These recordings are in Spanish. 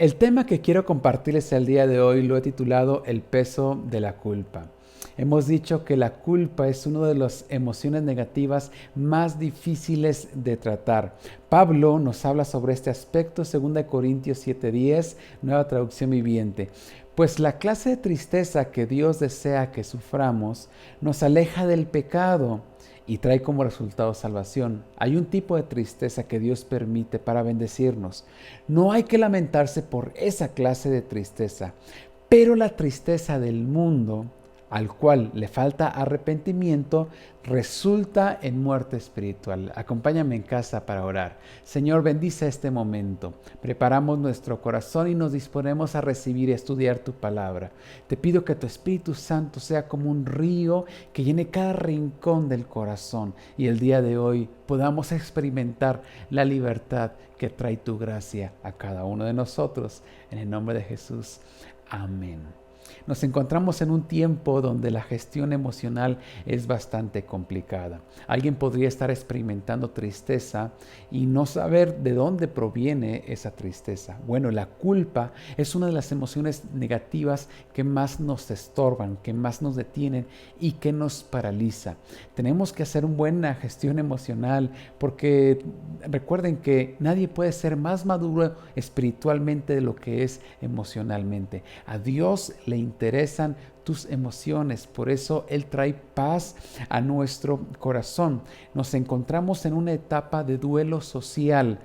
El tema que quiero compartirles el día de hoy lo he titulado El peso de la culpa. Hemos dicho que la culpa es una de las emociones negativas más difíciles de tratar. Pablo nos habla sobre este aspecto, 2 Corintios 7:10, nueva traducción viviente. Pues la clase de tristeza que Dios desea que suframos nos aleja del pecado y trae como resultado salvación. Hay un tipo de tristeza que Dios permite para bendecirnos. No hay que lamentarse por esa clase de tristeza, pero la tristeza del mundo, al cual le falta arrepentimiento, resulta en muerte espiritual. Acompáñame en casa para orar. Señor, bendice este momento. Preparamos nuestro corazón y nos disponemos a recibir y estudiar tu palabra. Te pido que tu Espíritu Santo sea como un río que llene cada rincón del corazón y el día de hoy podamos experimentar la libertad que trae tu gracia a cada uno de nosotros. En el nombre de Jesús. Amén. Nos encontramos en un tiempo donde la gestión emocional es bastante complicada. Alguien podría estar experimentando tristeza y no saber de dónde proviene esa tristeza. Bueno, la culpa es una de las emociones negativas que más nos estorban, que más nos detienen y que nos paraliza. Tenemos que hacer una buena gestión emocional porque recuerden que nadie puede ser más maduro espiritualmente de lo que es emocionalmente. A Dios le interesan tus emociones, por eso Él trae paz a nuestro corazón. Nos encontramos en una etapa de duelo social.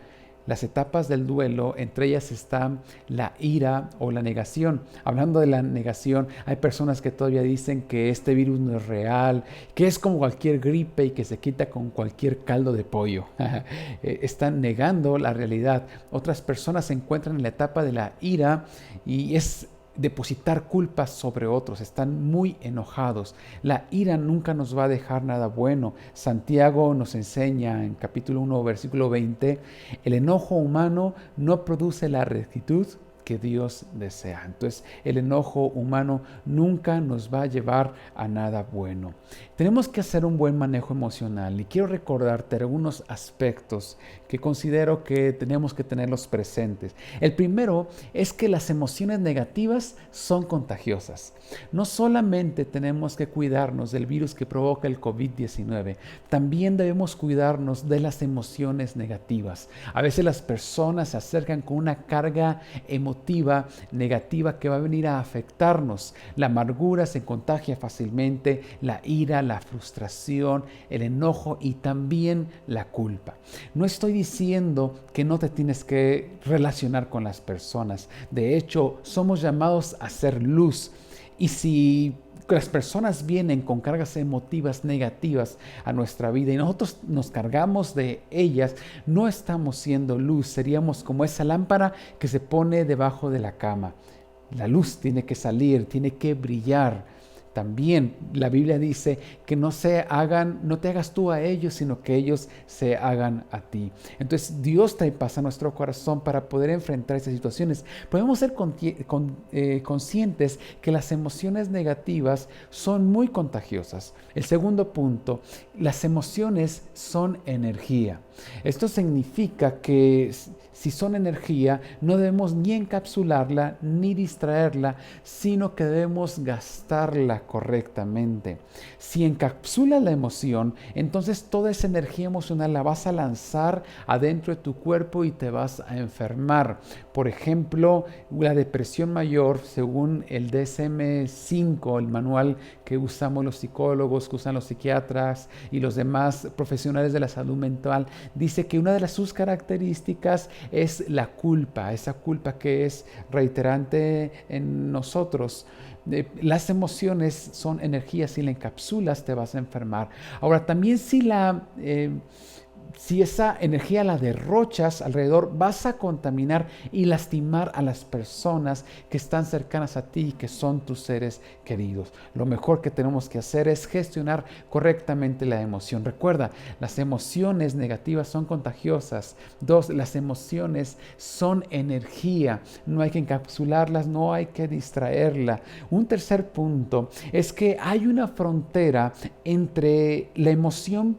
Las etapas del duelo, entre ellas está la ira o la negación. Hablando de la negación, hay personas que todavía dicen que este virus no es real, que es como cualquier gripe y que se quita con cualquier caldo de pollo. Están negando la realidad. Otras personas se encuentran en la etapa de la ira y es depositar culpas sobre otros, están muy enojados. La ira nunca nos va a dejar nada bueno. Santiago nos enseña en capítulo 1, versículo 20, el enojo humano no produce la rectitud que Dios desea. Entonces, el enojo humano nunca nos va a llevar a nada bueno. Tenemos que hacer un buen manejo emocional y quiero recordarte algunos aspectos que considero que tenemos que tenerlos presentes. El primero es que las emociones negativas son contagiosas. No solamente tenemos que cuidarnos del virus que provoca el COVID-19, también debemos cuidarnos de las emociones negativas. A veces las personas se acercan con una carga emotiva negativa que va a venir a afectarnos. La amargura se contagia fácilmente, la ira, la frustración, el enojo y también la culpa. No estoy diciendo que no te tienes que relacionar con las personas. De hecho, somos llamados a ser luz. Y si las personas vienen con cargas emotivas negativas a nuestra vida y nosotros nos cargamos de ellas, no estamos siendo luz, seríamos como esa lámpara que se pone debajo de la cama. La luz tiene que salir, tiene que brillar. También la Biblia dice que no te hagas tú a ellos, sino que ellos se hagan a ti. Entonces Dios trae paz a nuestro corazón para poder enfrentar esas situaciones. Podemos ser conscientes que las emociones negativas son muy contagiosas. El segundo punto, las emociones son energía. Esto significa que si son energía, no debemos ni encapsularla ni distraerla, sino que debemos gastarla correctamente. Si encapsulas la emoción, entonces toda esa energía emocional la vas a lanzar adentro de tu cuerpo y te vas a enfermar. Por ejemplo, la depresión mayor, según el DSM-5, el manual que usamos los psicólogos, que usan los psiquiatras y los demás profesionales de la salud mental, dice que una de sus características es la culpa, esa culpa que es reiterante en nosotros. Las emociones son energía, si la encapsulas te vas a enfermar. Ahora, también si esa energía la derrochas alrededor, vas a contaminar y lastimar a las personas que están cercanas a ti y que son tus seres queridos. Lo mejor que tenemos que hacer es gestionar correctamente la emoción. Recuerda, las emociones negativas son contagiosas. 2, las emociones son energía. No hay que encapsularlas, no hay que distraerla. Un tercer punto es que hay una frontera entre la emoción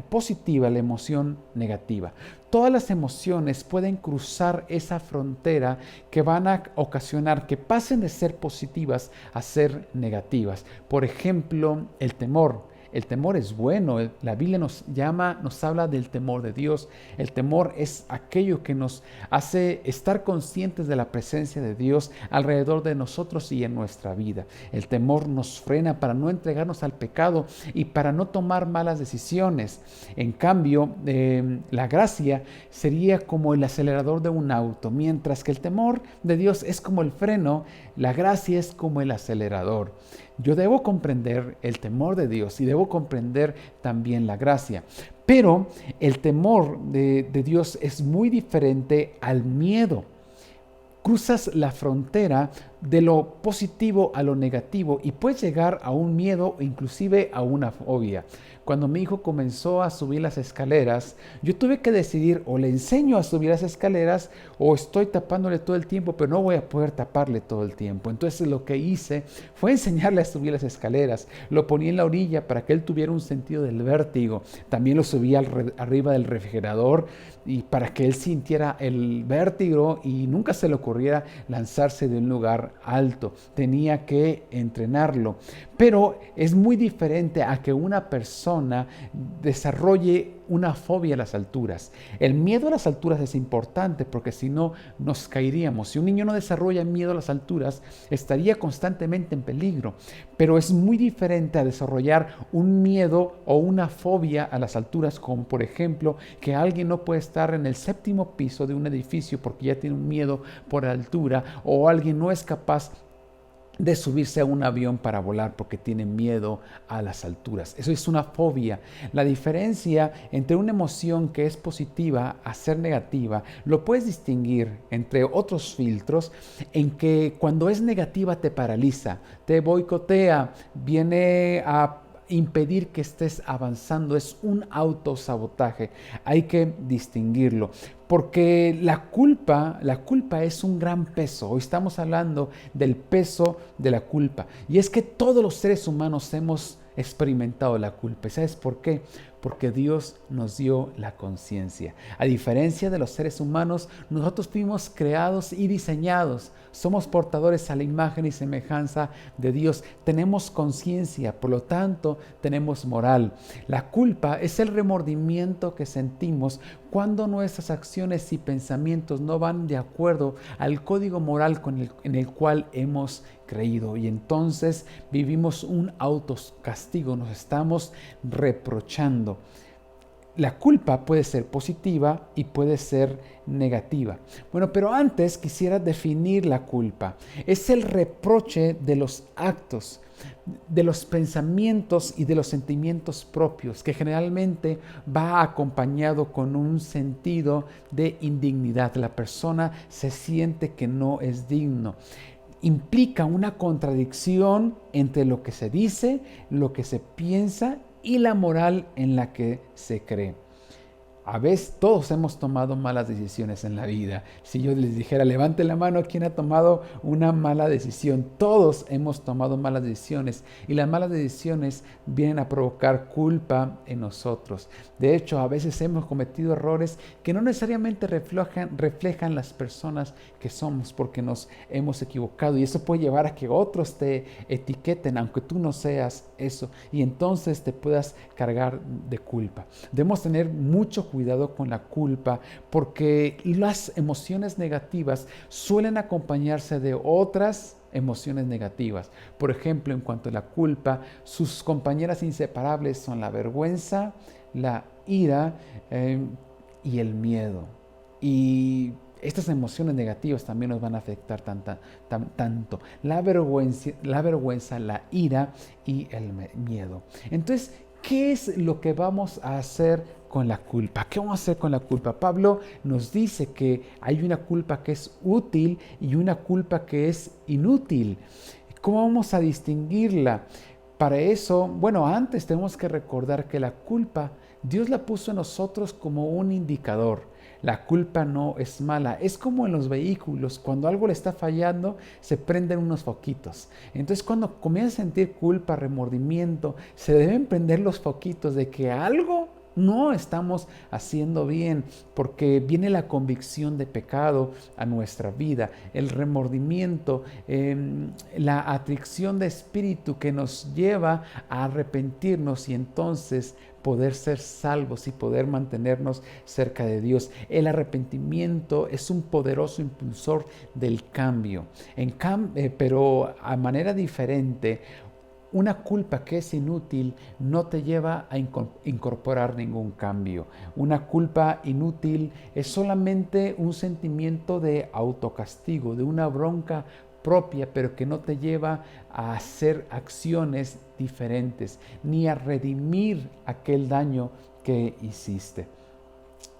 positiva, la emoción negativa. todas las emociones pueden cruzar esa frontera que van a ocasionar que pasen de ser positivas a ser negativas. Por ejemplo, el temor. El temor es bueno, la Biblia nos habla del temor de Dios. El temor es aquello que nos hace estar conscientes de la presencia de Dios alrededor de nosotros y en nuestra vida. El temor nos frena para no entregarnos al pecado y para no tomar malas decisiones. En cambio, la gracia sería como el acelerador de un auto, mientras que el temor de Dios es como el freno, la gracia es como el acelerador. Yo debo comprender el temor de Dios y debo comprender también la gracia. Pero el temor de Dios es muy diferente al miedo. Cruzas la frontera de lo positivo a lo negativo y puedes llegar a un miedo o inclusive a una fobia. Cuando mi hijo comenzó a subir las escaleras, yo tuve que decidir: o le enseño a subir las escaleras o estoy tapándole todo el tiempo, pero no voy a poder taparle todo el tiempo. Entonces lo que hice fue enseñarle a subir las escaleras. Lo ponía en la orilla para que él tuviera un sentido del vértigo. También lo subía arriba del refrigerador y para que él sintiera el vértigo y nunca se le ocurriera lanzarse de un lugar alto. Tenía que entrenarlo. Pero es muy diferente a que una persona desarrolle una fobia a las alturas. El miedo a las alturas es importante porque si no nos caeríamos. Si un niño no desarrolla miedo a las alturas, estaría constantemente en peligro. Pero es muy diferente a desarrollar un miedo o una fobia a las alturas, como por ejemplo que alguien no puede estar en el 7º piso de un edificio porque ya tiene un miedo por altura, o alguien no es capaz de subirse a un avión para volar porque tiene miedo a las alturas. Eso es una fobia. La diferencia entre una emoción que es positiva a ser negativa lo puedes distinguir entre otros filtros en que cuando es negativa te paraliza, te boicotea, viene a impedir que estés avanzando, es un autosabotaje. Hay que distinguirlo. Porque la culpa es un gran peso. Hoy estamos hablando del peso de la culpa. Y es que todos los seres humanos hemos experimentado la culpa. ¿Sabes por qué? Porque Dios nos dio la conciencia. A diferencia de los seres humanos, nosotros fuimos creados y diseñados. Somos portadores a la imagen y semejanza de Dios. Tenemos conciencia, por lo tanto, tenemos moral. La culpa es el remordimiento que sentimos cuando nuestras acciones y pensamientos no van de acuerdo al código moral en el cual hemos creído. Y entonces vivimos un autocastigo, nos estamos reprochando. La culpa puede ser positiva y puede ser negativa. Bueno, pero antes quisiera definir la culpa. Es el reproche de los actos, de los pensamientos y de los sentimientos propios, que generalmente va acompañado con un sentido de indignidad. La persona se siente que no es digno. Implica una contradicción entre lo que se dice, lo que se piensa y la moral en la que se cree. A veces todos hemos tomado malas decisiones en la vida. Si yo les dijera, levante la mano, ¿quién ha tomado una mala decisión? Todos hemos tomado malas decisiones y las malas decisiones vienen a provocar culpa en nosotros. De hecho, a veces hemos cometido errores que no necesariamente reflejan las personas que somos porque nos hemos equivocado, y eso puede llevar a que otros te etiqueten aunque tú no seas eso, y entonces te puedas cargar de culpa. Debemos tener mucho cuidado con la culpa porque las emociones negativas suelen acompañarse de otras emociones negativas. Por ejemplo, en cuanto a la culpa, sus compañeras inseparables son la vergüenza, la ira y el miedo. Y estas emociones negativas también nos van a afectar tanto. La vergüenza, la ira y el miedo. Entonces, ¿qué es lo que vamos a hacer con la culpa? ¿Qué vamos a hacer con la culpa? Pablo nos dice que hay una culpa que es útil y una culpa que es inútil. ¿Cómo vamos a distinguirla? Para eso, bueno, antes tenemos que recordar que la culpa, Dios la puso en nosotros como un indicador. La culpa no es mala. Es como en los vehículos. Cuando algo le está fallando, se prenden unos foquitos. Entonces, cuando comienzas a sentir culpa, remordimiento, se deben prender los foquitos de que algo no estamos haciendo bien, porque viene la convicción de pecado a nuestra vida, el remordimiento, la atracción de espíritu que nos lleva a arrepentirnos y entonces poder ser salvos y poder mantenernos cerca de Dios. El arrepentimiento es un poderoso impulsor del cambio, pero a manera diferente. Una culpa que es inútil no te lleva a incorporar ningún cambio. Una culpa inútil es solamente un sentimiento de autocastigo, de una bronca propia, pero que no te lleva a hacer acciones diferentes, ni a redimir aquel daño que hiciste.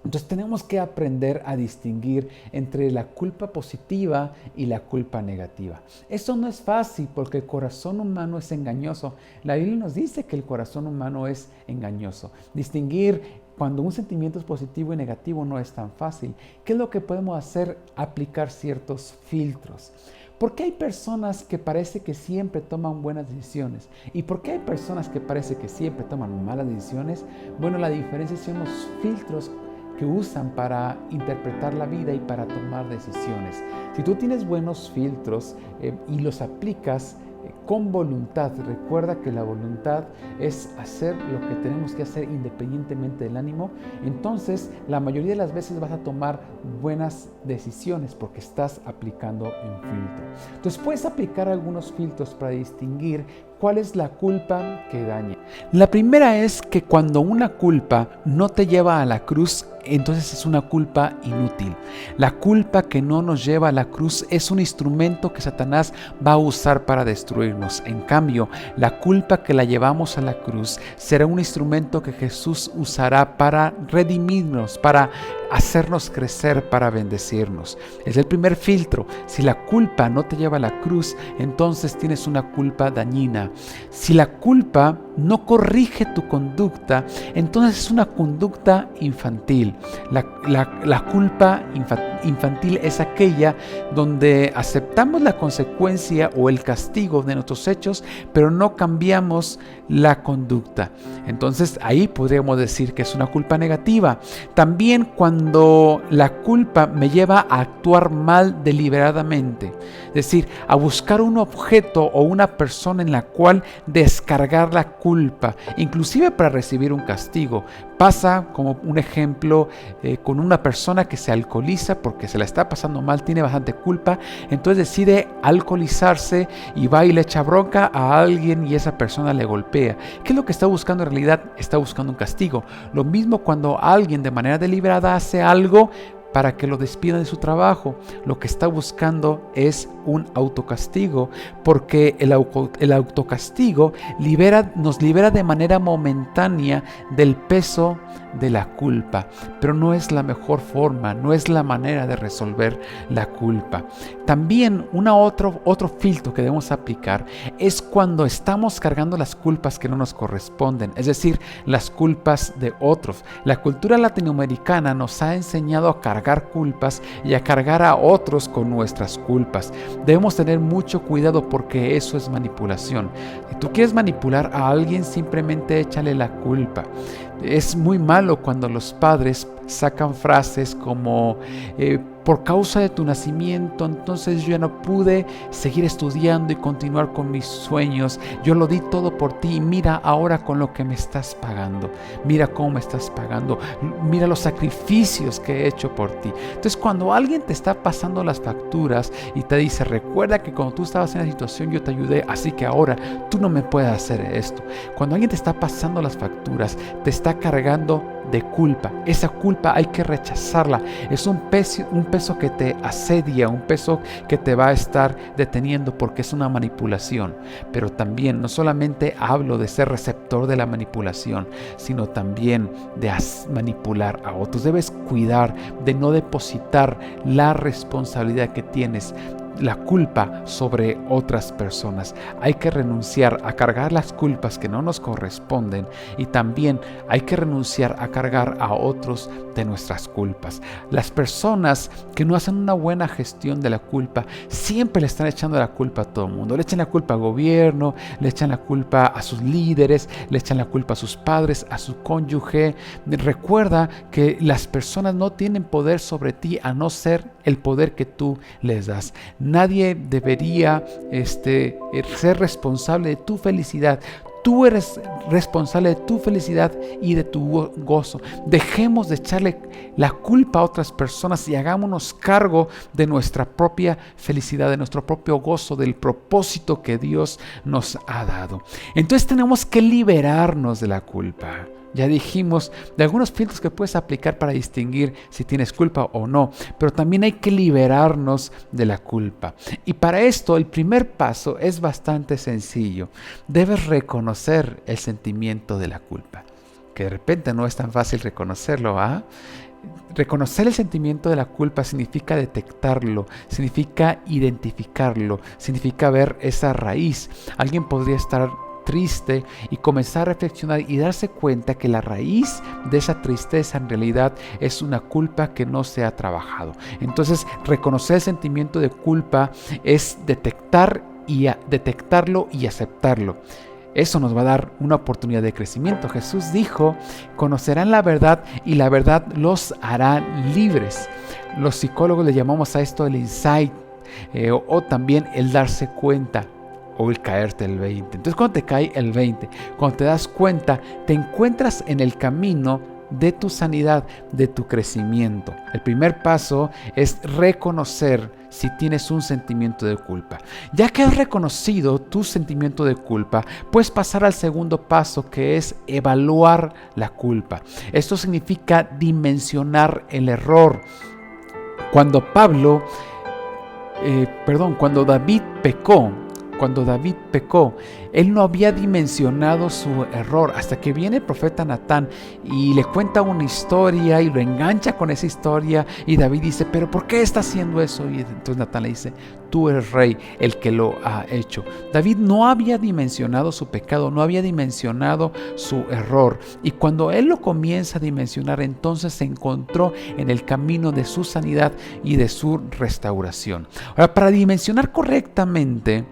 Entonces tenemos que aprender a distinguir entre la culpa positiva y la culpa negativa. Eso no es fácil porque el corazón humano es engañoso. La Biblia nos dice que el corazón humano es engañoso. Distinguir cuando un sentimiento es positivo y negativo no es tan fácil. ¿Qué es lo que podemos hacer? Aplicar ciertos filtros. ¿Por qué hay personas que parece que siempre toman buenas decisiones? ¿Y por qué hay personas que parece que siempre toman malas decisiones? Bueno, la diferencia son los filtros que usan para interpretar la vida y para tomar decisiones. Si tú tienes buenos filtros y los aplicas con voluntad, recuerda que la voluntad es hacer lo que tenemos que hacer independientemente del ánimo, entonces la mayoría de las veces vas a tomar buenas decisiones porque estás aplicando un filtro. Entonces puedes aplicar algunos filtros para distinguir cuál es la culpa que daña. La primera es que cuando una culpa no te lleva a la cruz, entonces es una culpa inútil. La culpa que no nos lleva a la cruz es un instrumento que Satanás va a usar para destruirnos. En cambio, la culpa que la llevamos a la cruz será un instrumento que Jesús usará para redimirnos, para hacernos crecer, para bendecirnos. Es el primer filtro. Si la culpa no te lleva a la cruz, entonces tienes una culpa dañina. Si la culpa no corrige tu conducta, entonces es una conducta infantil. La culpa infantil es aquella donde aceptamos la consecuencia o el castigo de nuestros hechos, pero no cambiamos la conducta. Entonces ahí podríamos decir que es una culpa negativa. También cuando la culpa me lleva a actuar mal deliberadamente, es decir, a buscar un objeto o una persona en la cual descargar la culpa, inclusive para recibir un castigo. Pasa como un ejemplo con una persona que se alcoholiza porque se la está pasando mal, tiene bastante culpa, entonces decide alcoholizarse y va y le echa bronca a alguien y esa persona le golpea. ¿Qué es lo que está buscando en realidad? Está buscando un castigo. Lo mismo cuando alguien de manera deliberada hace algo para que lo despidan de su trabajo. Lo que está buscando es un autocastigo, porque el autocastigo nos libera de manera momentánea del peso de la culpa, pero no es la mejor forma, no es la manera de resolver la culpa. También otro filtro que debemos aplicar es cuando estamos cargando las culpas que no nos corresponden, es decir, las culpas de otros. La cultura latinoamericana nos ha enseñado a cargar culpas y a cargar a otros con nuestras culpas. Debemos tener mucho cuidado porque eso es manipulación. Si tú quieres manipular a alguien, simplemente échale la culpa. Es muy malo cuando los padres sacan frases como por causa de tu nacimiento, entonces yo ya no pude seguir estudiando y continuar con mis sueños. Yo lo di todo por ti y mira ahora con lo que me estás pagando. Mira cómo me estás pagando. Mira los sacrificios que he hecho por ti. Entonces cuando alguien te está pasando las facturas y te dice, recuerda que cuando tú estabas en la situación yo te ayudé, así que ahora tú no me puedes hacer esto. Cuando alguien te está pasando las facturas, te está cargando de culpa. Esa culpa hay que rechazarla. Es un peso que te asedia, un peso que te va a estar deteniendo porque es una manipulación. Pero también no solamente hablo de ser receptor de la manipulación, sino también de manipular a otros. Debes cuidar de no depositar la responsabilidad que tienes la culpa sobre otras personas. Hay que renunciar a cargar las culpas que no nos corresponden y también hay que renunciar a cargar a otros de nuestras culpas. Las personas que no hacen una buena gestión de la culpa siempre le están echando la culpa a todo el mundo. Le echan la culpa al gobierno, le echan la culpa a sus líderes, le echan la culpa a sus padres, a su cónyuge. Recuerda que las personas no tienen poder sobre ti a no ser el poder que tú les das. Nadie debería ser responsable de tu felicidad. Tú eres responsable de tu felicidad y de tu gozo. Dejemos de echarle la culpa a otras personas y hagámonos cargo de nuestra propia felicidad, de nuestro propio gozo, del propósito que Dios nos ha dado. Entonces tenemos que liberarnos de la culpa. Ya dijimos de algunos filtros que puedes aplicar para distinguir si tienes culpa o no, pero también hay que liberarnos de la culpa. Y para esto el primer paso es bastante sencillo. Debes reconocer el sentimiento de la culpa, que de repente no es tan fácil reconocerlo, ¿ah? Reconocer el sentimiento de la culpa significa detectarlo, significa identificarlo, significa ver esa raíz. Alguien podría estar triste y comenzar a reflexionar y darse cuenta que la raíz de esa tristeza en realidad es una culpa que no se ha trabajado. Entonces, reconocer el sentimiento de culpa es detectarlo y aceptarlo. Eso nos va a dar una oportunidad de crecimiento. Jesús dijo: conocerán la verdad y la verdad los hará libres. Los psicólogos le llamamos a esto el insight o también el darse cuenta, o el caerte el 20. Entonces, cuando te cae el 20, cuando te das cuenta, te encuentras en el camino de tu sanidad, de tu crecimiento. El primer paso es reconocer si tienes un sentimiento de culpa. Ya que has reconocido tu sentimiento de culpa, puedes pasar al segundo paso, que es evaluar la culpa. Esto significa dimensionar el error. Cuando David pecó, él no había dimensionado su error hasta que viene el profeta Natán y le cuenta una historia y lo engancha con esa historia, y David dice: ¿pero por qué está haciendo eso? Y entonces Natán le dice: tú eres rey, el que lo ha hecho. David no había dimensionado su pecado, no había dimensionado su error, y cuando él lo comienza a dimensionar, entonces se encontró en el camino de su sanidad y de su restauración. Ahora, para dimensionar correctamente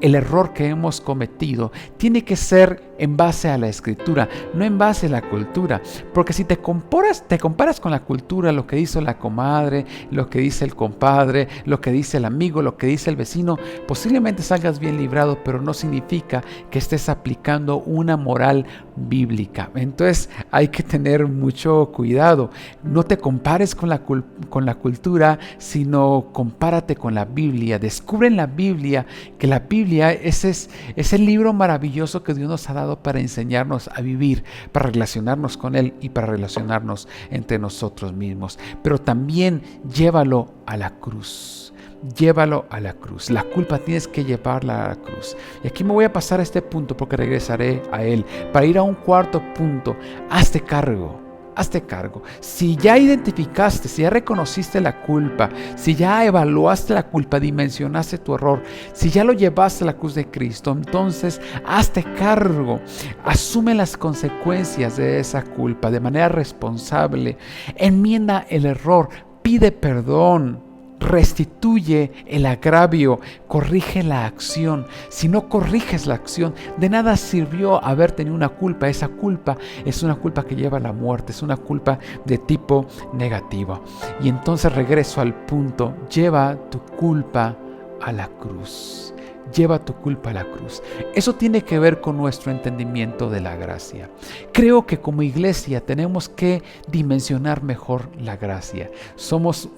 el error que hemos cometido, tiene que ser en base a la Escritura, no en base a la cultura. Porque si te comparas con la cultura, lo que dice la comadre, lo que dice el compadre, lo que dice el amigo, lo que dice el vecino, posiblemente salgas bien librado, pero no significa que estés aplicando una moral bíblica. Entonces hay que tener mucho cuidado. No te compares con la cultura, sino compárate con la Biblia. Descubre en la Biblia que la Biblia es el libro maravilloso que Dios nos ha dado para enseñarnos a vivir, para relacionarnos con Él y para relacionarnos entre nosotros mismos. Pero también llévalo a la cruz. Llévalo a la cruz. La culpa tienes que llevarla a la cruz. Y aquí me voy a pasar a este punto porque regresaré a él. Para ir a un cuarto punto, hazte cargo. Hazte cargo. Si ya identificaste, si ya reconociste la culpa, si ya evaluaste la culpa, dimensionaste tu error, si ya lo llevaste a la cruz de Cristo, entonces hazte cargo. Asume las consecuencias de esa culpa de manera responsable. Enmienda el error, pide perdón. Restituye el agravio, corrige la acción. Si no corriges la acción, de nada sirvió haber tenido una culpa. Esa culpa es una culpa que lleva a la muerte, es una culpa de tipo negativo. Y entonces regreso al punto: lleva tu culpa a la cruz. Lleva tu culpa a la cruz. Eso tiene que ver con nuestro entendimiento de la gracia. Creo que como iglesia tenemos que dimensionar mejor la gracia. Somos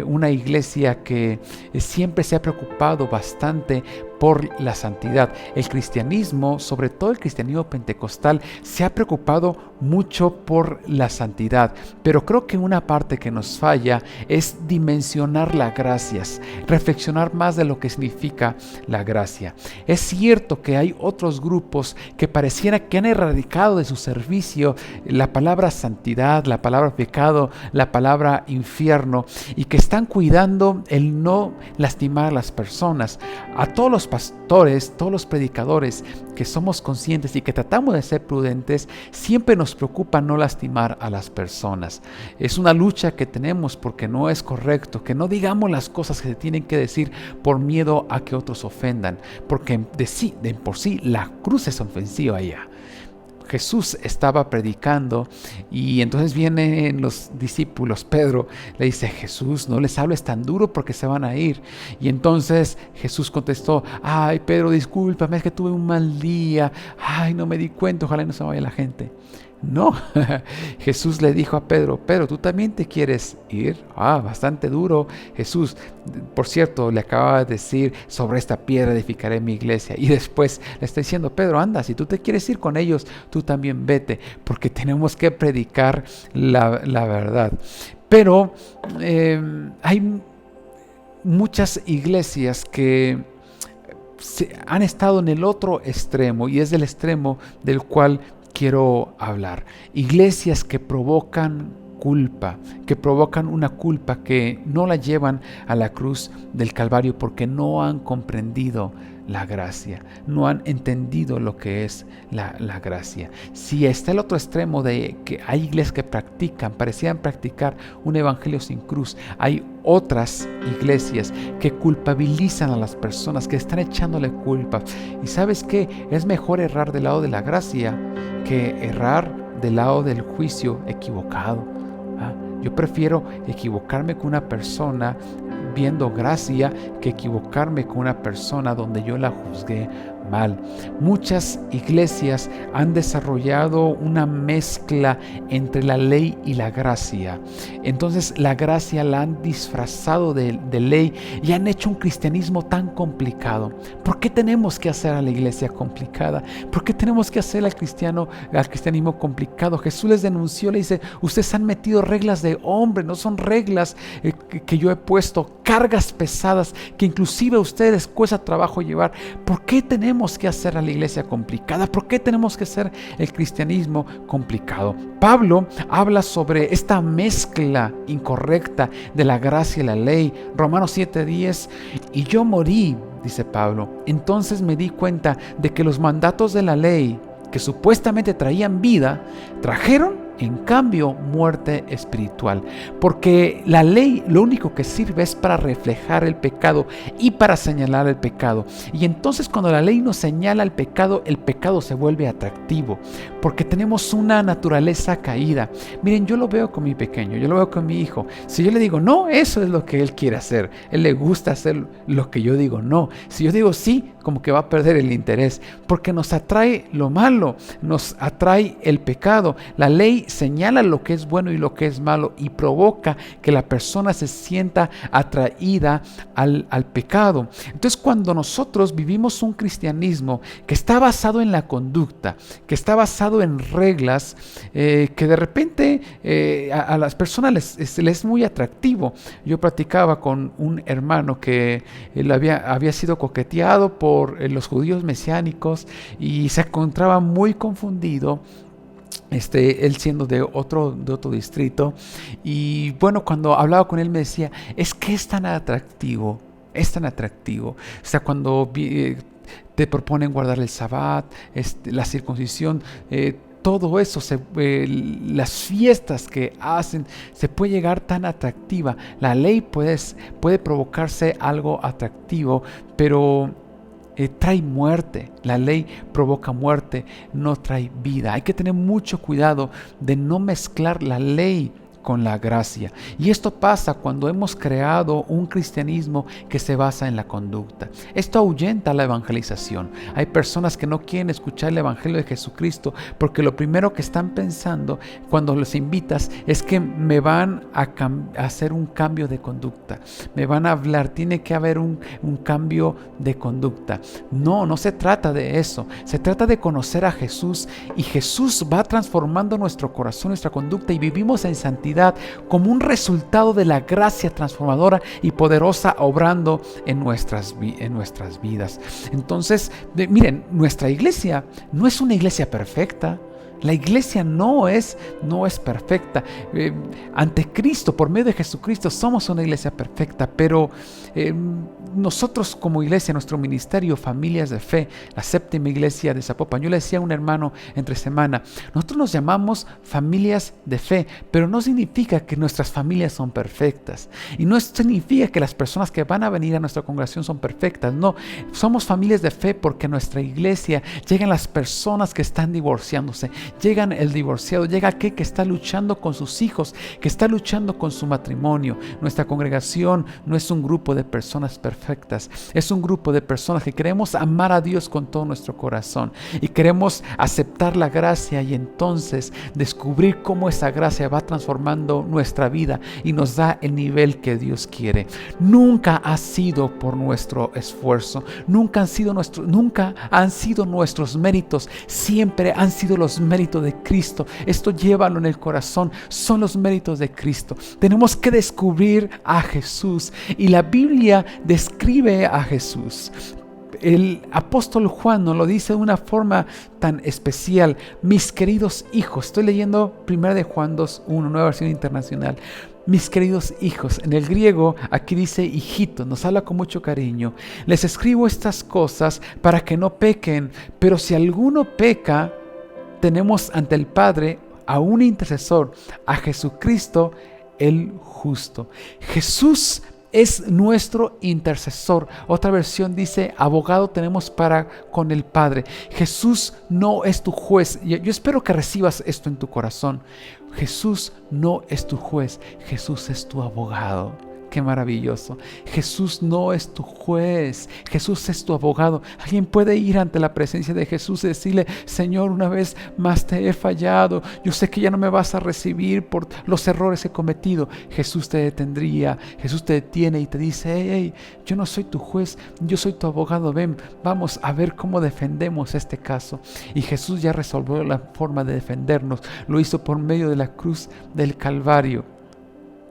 una iglesia que siempre se ha preocupado bastante por la santidad. El cristianismo, sobre todo el cristianismo pentecostal, se ha preocupado mucho por la santidad, pero creo que una parte que nos falla es dimensionar las gracias, reflexionar más de lo que significa la gracia. Es cierto que hay otros grupos que pareciera que han erradicado de su servicio la palabra santidad, la palabra pecado, la palabra infierno, y que están cuidando el no lastimar a las personas. A todos los pastores, todos los predicadores que somos conscientes y que tratamos de ser prudentes, siempre nos preocupa no lastimar a las personas. Es una lucha que tenemos porque no es correcto que no digamos las cosas que se tienen que decir por miedo a que otros ofendan, porque de por sí la cruz es ofensiva ya. Jesús estaba predicando y entonces vienen los discípulos. Pedro le dice: Jesús, no les hables tan duro porque se van a ir. Y entonces Jesús contestó: ay, Pedro, discúlpame, es que tuve un mal día. Ay, no me di cuenta, ojalá no se vaya la gente. No, Jesús le dijo a Pedro: Pedro, ¿tú también te quieres ir? Bastante duro. Jesús, por cierto, le acababa de decir: sobre esta piedra edificaré mi iglesia. Y después le está diciendo: Pedro, anda, si tú te quieres ir con ellos, tú también vete, porque tenemos que predicar la verdad. Pero hay muchas iglesias que han estado en el otro extremo, y es el extremo del cual quiero hablar. Iglesias que provocan culpa, que provocan una culpa que no la llevan a la cruz del Calvario porque no han comprendido la gracia, no han entendido lo que es la gracia. Si está el otro extremo de que hay iglesias que parecían practicar un evangelio sin cruz, hay otras iglesias que culpabilizan a las personas, que están echándole culpa. Y ¿sabes qué? Es mejor errar del lado de la gracia que errar del lado del juicio equivocado. Yo prefiero equivocarme con una persona viendo gracia que equivocarme con una persona donde yo la juzgué mal. Muchas iglesias han desarrollado una mezcla entre la ley y la gracia. Entonces la gracia la han disfrazado de ley y han hecho un cristianismo tan complicado. ¿Por qué tenemos que hacer a la iglesia complicada? ¿Por qué tenemos que hacer al cristianismo complicado? Jesús les denunció, le dice: ustedes han metido reglas de hombre, no son reglas que yo he puesto, cargas pesadas que inclusive a ustedes cuesta trabajo llevar. ¿Por qué tenemos que hacer a la iglesia complicada? ¿Por qué tenemos que hacer el cristianismo complicado? Pablo habla sobre esta mezcla incorrecta de la gracia y la ley. Romanos 7:10: y yo morí, dice Pablo, entonces me di cuenta de que los mandatos de la ley, que supuestamente traían vida, trajeron en cambio muerte espiritual, porque la ley lo único que sirve es para reflejar el pecado y para señalar el pecado. Y entonces cuando la ley nos señala el pecado se vuelve atractivo, porque tenemos una naturaleza caída. Miren, yo lo veo con mi pequeño, yo lo veo con mi hijo. Si yo le digo no, eso es lo que él quiere hacer, él le gusta hacer lo que yo digo no. Si yo digo sí, como que va a perder el interés, porque nos atrae lo malo, nos atrae el pecado. La ley señala lo que es bueno y lo que es malo y provoca que la persona se sienta atraída al pecado. Entonces, cuando nosotros vivimos un cristianismo que está basado en la conducta, que está basado en reglas, que de repente a las personas les es muy atractivo. Yo platicaba con un hermano que él había sido coqueteado por los judíos mesiánicos y se encontraba muy confundido, él siendo de otro distrito. Y bueno, cuando hablaba con él me decía: es que es tan atractivo. O sea, cuando te proponen guardar el Sabbat, la circuncisión, todo eso, las fiestas que hacen, se puede llegar tan atractiva. La ley puede provocarse algo atractivo, pero trae muerte. La ley provoca muerte, no trae vida. Hay que tener mucho cuidado de no mezclar la ley con la gracia. Y esto pasa cuando hemos creado un cristianismo que se basa en la conducta. Esto ahuyenta la evangelización. Hay personas que no quieren escuchar el evangelio de Jesucristo porque lo primero que están pensando cuando los invitas es que me van a hacer un cambio de conducta. Me van a hablar, tiene que haber un cambio de conducta. No, no se trata de eso. Se trata de conocer a Jesús, y Jesús va transformando nuestro corazón, nuestra conducta, y vivimos en santidad como un resultado de la gracia transformadora y poderosa obrando en nuestras vidas. Entonces, miren, nuestra iglesia no es una iglesia perfecta. La iglesia no es perfecta. Ante Cristo, por medio de Jesucristo, somos una iglesia perfecta, pero nosotros como iglesia, nuestro ministerio, Familias de Fe, la séptima iglesia de Zapopan, yo le decía a un hermano entre semana, nosotros nos llamamos familias de fe, pero no significa que nuestras familias son perfectas, y no significa que las personas que van a venir a nuestra congregación son perfectas. No, somos familias de fe porque a nuestra iglesia llegan las personas que están divorciándose, llegan el divorciado, llega aquel que está luchando con sus hijos, que está luchando con su matrimonio. Nuestra congregación no es un grupo de personas perfectas, es un grupo de personas que queremos amar a Dios con todo nuestro corazón y queremos aceptar la gracia, y entonces descubrir cómo esa gracia va transformando nuestra vida y nos da el nivel que Dios quiere. Nunca ha sido por nuestro esfuerzo, nunca han sido nuestros méritos, siempre han sido los méritos de Cristo. Esto llévalo en el corazón, son los méritos de Cristo. Tenemos que descubrir a Jesús, y la Biblia describe a Jesús. El apóstol Juan nos lo dice de una forma tan especial: mis queridos hijos. Estoy leyendo 1 de Juan 2:1, nueva versión internacional. Mis queridos hijos, en el griego aquí dice hijitos, nos habla con mucho cariño. Les escribo estas cosas para que no pequen, pero si alguno peca, tenemos ante el Padre a un intercesor, a Jesucristo el justo. Jesús es nuestro intercesor. Otra versión dice abogado tenemos para con el Padre. Jesús no es tu juez. Yo espero que recibas esto en tu corazón. Jesús no es tu juez, Jesús es tu abogado. Qué maravilloso. Jesús no es tu juez, Jesús es tu abogado. Alguien puede ir ante la presencia de Jesús y decirle: Señor, una vez más te he fallado, yo sé que ya no me vas a recibir por los errores que he cometido. Jesús te detendría, Jesús te detiene y te dice: hey, yo no soy tu juez, yo soy tu abogado, ven, vamos a ver cómo defendemos este caso. Y Jesús ya resolvió la forma de defendernos, lo hizo por medio de la cruz del Calvario.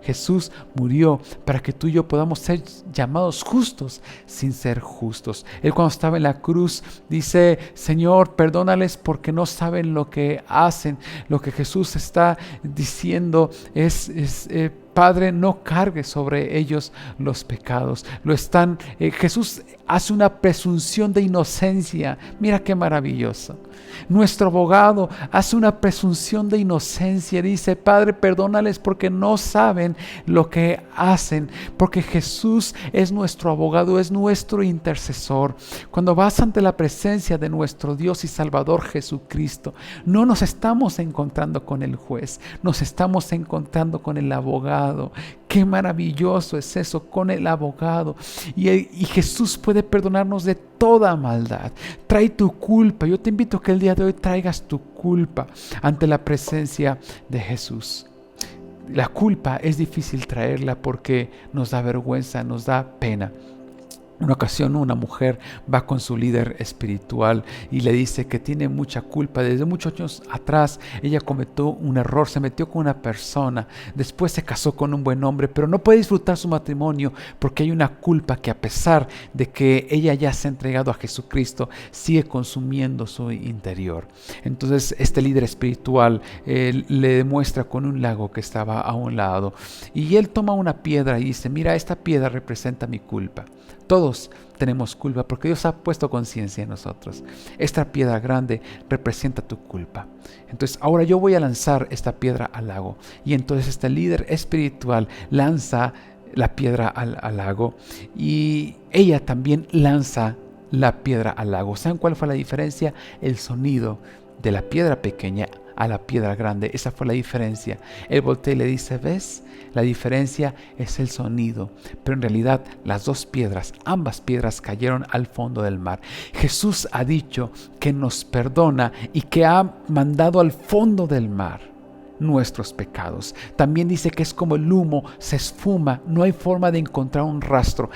Jesús murió para que tú y yo podamos ser llamados justos sin ser justos. Él, cuando estaba en la cruz, dice: Señor, perdónales porque no saben lo que hacen. Lo que Jesús está diciendo es Padre, no cargue sobre ellos los pecados. Jesús hace una presunción de inocencia. Mira qué maravilloso. Nuestro abogado hace una presunción de inocencia. Dice: Padre, perdónales porque no saben lo que hacen. Porque Jesús es nuestro abogado, es nuestro intercesor. Cuando vas ante la presencia de nuestro Dios y Salvador Jesucristo, no nos estamos encontrando con el juez, nos estamos encontrando con el abogado. Qué maravilloso es eso, con el abogado. Y Jesús puede perdonarnos de toda maldad. Trae tu culpa. Yo te invito a que el día de hoy traigas tu culpa ante la presencia de Jesús. La culpa es difícil traerla porque nos da vergüenza, nos da pena. Una ocasión una mujer va con su líder espiritual y le dice que tiene mucha culpa. Desde muchos años atrás ella cometió un error, se metió con una persona, después se casó con un buen hombre, pero no puede disfrutar su matrimonio porque hay una culpa que, a pesar de que ella ya se ha entregado a Jesucristo, sigue consumiendo su interior. Entonces este líder espiritual le demuestra con un lago que estaba a un lado, y él toma una piedra y dice: mira, esta piedra representa mi culpa. Todos tenemos culpa porque Dios ha puesto conciencia en nosotros. Esta piedra grande representa tu culpa. Entonces ahora yo voy a lanzar esta piedra al lago. Y entonces este líder espiritual lanza la piedra al lago, y ella también lanza la piedra al lago. ¿Saben cuál fue la diferencia? El sonido de la piedra pequeña a la piedra grande. Esa fue la diferencia. Él voltea y le dice, ¿ves? La diferencia es el sonido. Pero en realidad las dos piedras, ambas piedras cayeron al fondo del mar. Jesús ha dicho que nos perdona y que ha mandado al fondo del mar nuestros pecados. También dice que es como el humo, se esfuma, no hay forma de encontrar un rastro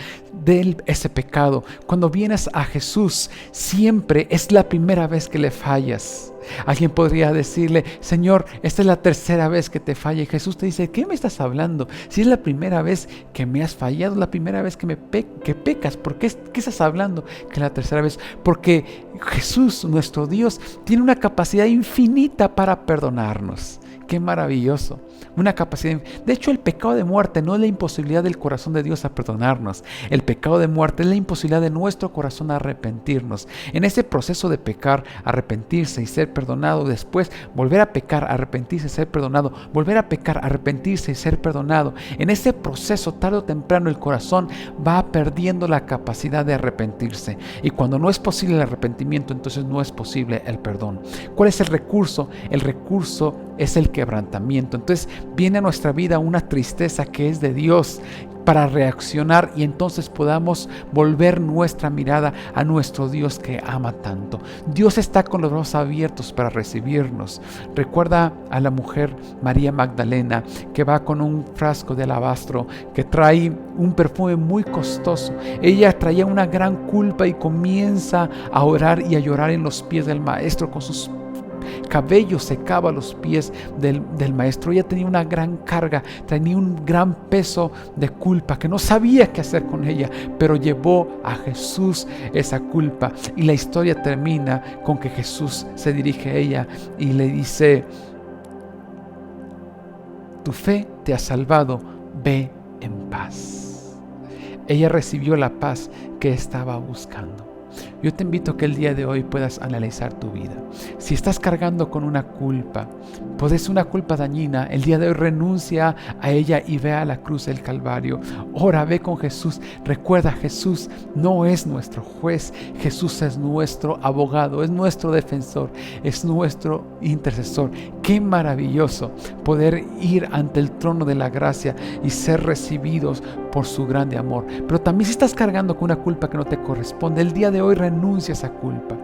de ese pecado. Cuando vienes a Jesús, siempre es la primera vez que le fallas. Alguien podría decirle, Señor, esta es la tercera vez que te falla. Y Jesús te dice, ¿qué me estás hablando? Si es la primera vez que me has fallado, la primera vez que pecas, ¿por qué estás hablando que es la tercera vez? Porque Jesús, nuestro Dios, tiene una capacidad infinita para perdonarnos. Qué maravilloso. Una capacidad. De hecho, el pecado de muerte no es la imposibilidad del corazón de Dios a perdonarnos. El pecado de muerte es la imposibilidad de nuestro corazón a arrepentirnos. En ese proceso de pecar, arrepentirse y ser perdonado, después volver a pecar, arrepentirse y ser perdonado, volver a pecar, arrepentirse y ser perdonado. En ese proceso, tarde o temprano, el corazón va perdiendo la capacidad de arrepentirse. Y cuando no es posible el arrepentimiento, entonces no es posible el perdón. ¿Cuál es el recurso? El recurso es el quebrantamiento. Entonces viene a nuestra vida una tristeza que es de Dios para reaccionar y entonces podamos volver nuestra mirada a nuestro Dios que ama tanto. Dios está con los brazos abiertos para recibirnos. Recuerda a la mujer María Magdalena que va con un frasco de alabastro que trae un perfume muy costoso. Ella traía una gran culpa y comienza a orar y a llorar en los pies del Maestro. Con sus cabello secaba los pies del Maestro. Ella tenía una gran carga, tenía un gran peso de culpa que no sabía qué hacer con ella, pero llevó a Jesús esa culpa. Y la historia termina con que Jesús se dirige a ella y le dice, tu fe te ha salvado, ve en paz. Ella recibió la paz que estaba buscando. Yo te invito a que el día de hoy puedas analizar tu vida. Si estás cargando con una culpa, pues una culpa dañina, el día de hoy renuncia a ella y ve a la cruz del Calvario. Ora, ve con Jesús. Recuerda, Jesús no es nuestro juez. Jesús es nuestro abogado, es nuestro defensor, es nuestro intercesor. Qué maravilloso poder ir ante el trono de la gracia y ser recibidos por su grande amor. Pero también si estás cargando con una culpa que no te corresponde, el día de hoy renuncia a esa culpa.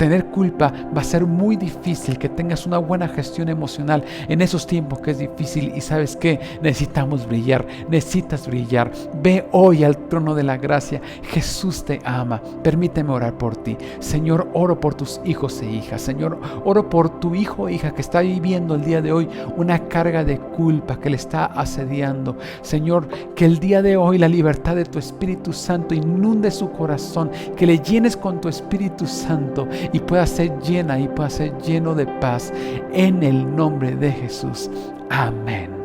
Tener culpa va a ser muy difícil, que tengas una buena gestión emocional en esos tiempos que es difícil. Y ¿sabes qué? Necesitamos brillar, necesitas brillar. Ve hoy al trono de la gracia. Jesús te ama. Permíteme orar por ti. Señor, oro por tus hijos e hijas. Señor, oro por tu hijo o hija que está viviendo el día de hoy una carga de culpa que le está asediando. Señor, que el día de hoy la libertad de tu Espíritu Santo inunde su corazón, que le llenes con tu Espíritu Santo y pueda ser llena y pueda ser lleno de paz en el nombre de Jesús. Amén.